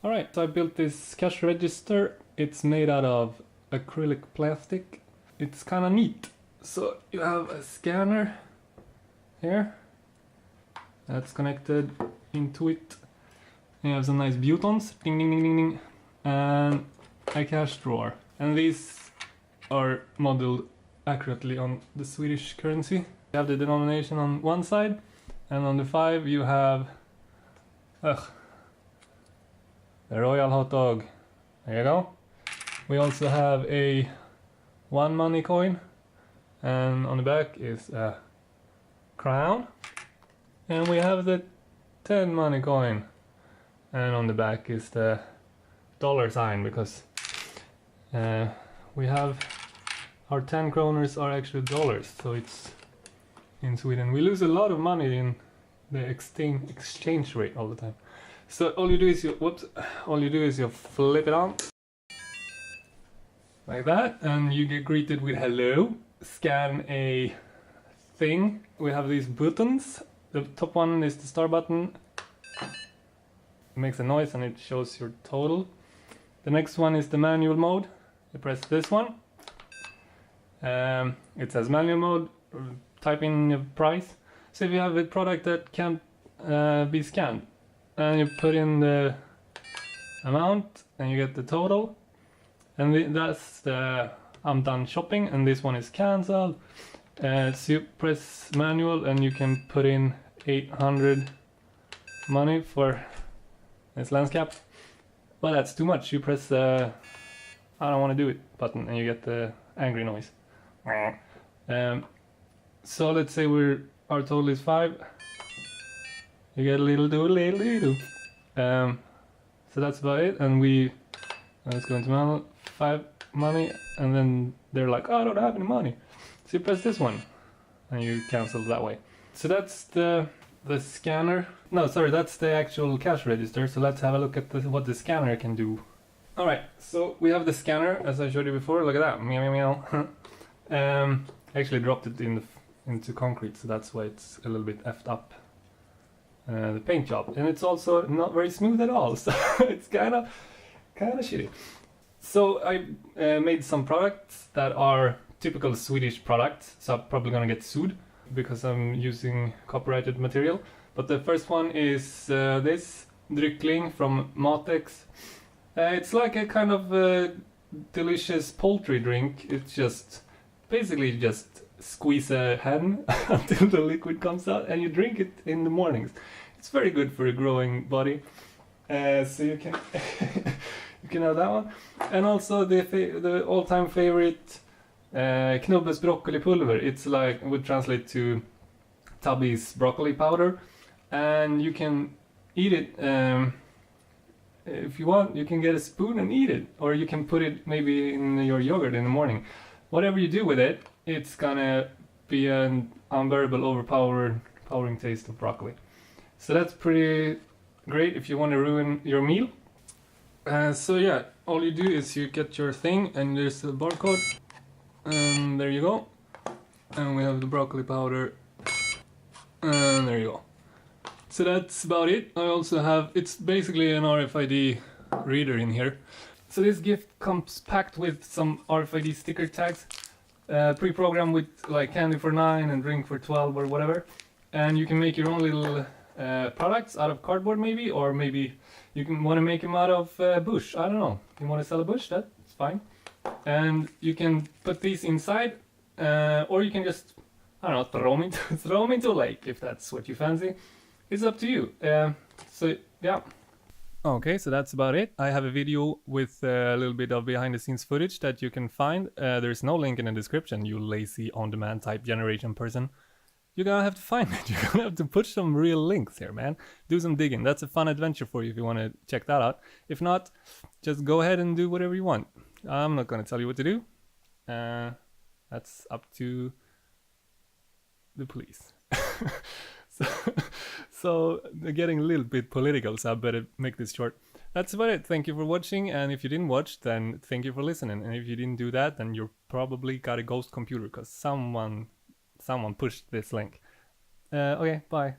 Alright, so I built this cash register. It's made out of acrylic plastic. It's kind of neat. So you have a scanner here that's connected into it. And you have some nice buttons, ding ding ding ding ding, and a cash drawer. And these are modeled accurately on the Swedish currency. You have the denomination on one side, and on the 5 you have the Royal Hot Dog. There you go. We also have a 1 money coin, and on the back is a crown. And we have the 10 money coin, and on the back is the dollar sign, because we have our 10 kroners are actually dollars, so it's in Sweden. We lose a lot of money in the exchange rate all the time. So all you do is you flip it on like that, and you get greeted with hello. Scan a thing. We have these buttons. The top one is the start button. It makes a noise and it shows your total. The next one is the manual mode. You press this one. It says manual mode. Type in your price. So if you have a product that can't be scanned, and you put in the amount and you get the total, and that's the I'm done shopping, and this one is cancelled. So you press manual and you can put in 800 money for this lens cap, but that's too much. You press I don't want to do it button and you get the angry noise. So let's say our total is 5. You get a little do. So that's about it, and let's go into manual, 5 money, and then they're like, oh, I don't have any money. So you press this one and you cancel that way. So that's the scanner. No, sorry, that's the actual cash register. So let's have a look at what the scanner can do. Alright, so we have the scanner as I showed you before. Look at that. Meow meow meow. I actually dropped it into concrete, so that's why it's a little bit effed up. The paint job, and it's also not very smooth at all, so it's kind of shitty. So I made some products that are typical Swedish products, so I'm probably gonna get sued because I'm using copyrighted material. But the first one is this Dryckling from Matex. It's like a kind of delicious poultry drink. It's just basically just squeeze a hen until the liquid comes out, and you drink it in the mornings. It's very good for a growing body. So you can you can have that one, and also the all-time favorite Knubbes broccoli pulver. It's like would translate to Tubby's broccoli powder, and you can eat it. If you want, you can get a spoon and eat it, or you can put it maybe in your yogurt in the morning. Whatever you do with it, it's gonna be an unbearable, overpowering taste of broccoli. So that's pretty great if you want to ruin your meal. So yeah, all you do is you get your thing, and there's a barcode, and there you go. And we have the broccoli powder, and there you go. So that's about it. I also have, it's basically an RFID reader in here. So this gift comes packed with some RFID sticker tags, pre-programmed with like candy for 9 and drink for 12 or whatever. And you can make your own little products out of cardboard maybe, or maybe you can want to make them out of bush. I don't know. You want to sell a bush? That's fine. And you can put these inside, or you can just, I don't know, throw them into a lake if that's what you fancy. It's up to you. So yeah. Okay, so that's about it. I have a video with a little bit of behind the scenes footage that you can find. There's no link in the description, you lazy on-demand type generation person. You're gonna have to find it. You're gonna have to push some real links here, man. Do some digging. That's a fun adventure for you if you want to check that out. If not, just go ahead and do whatever you want. I'm not gonna tell you what to do. That's up to the police. So they're getting a little bit political, so I better make this short. That's about it. Thank you for watching, and if you didn't watch, then thank you for listening. And if you didn't do that, then you probably got a ghost computer, because someone pushed this link. Okay, bye.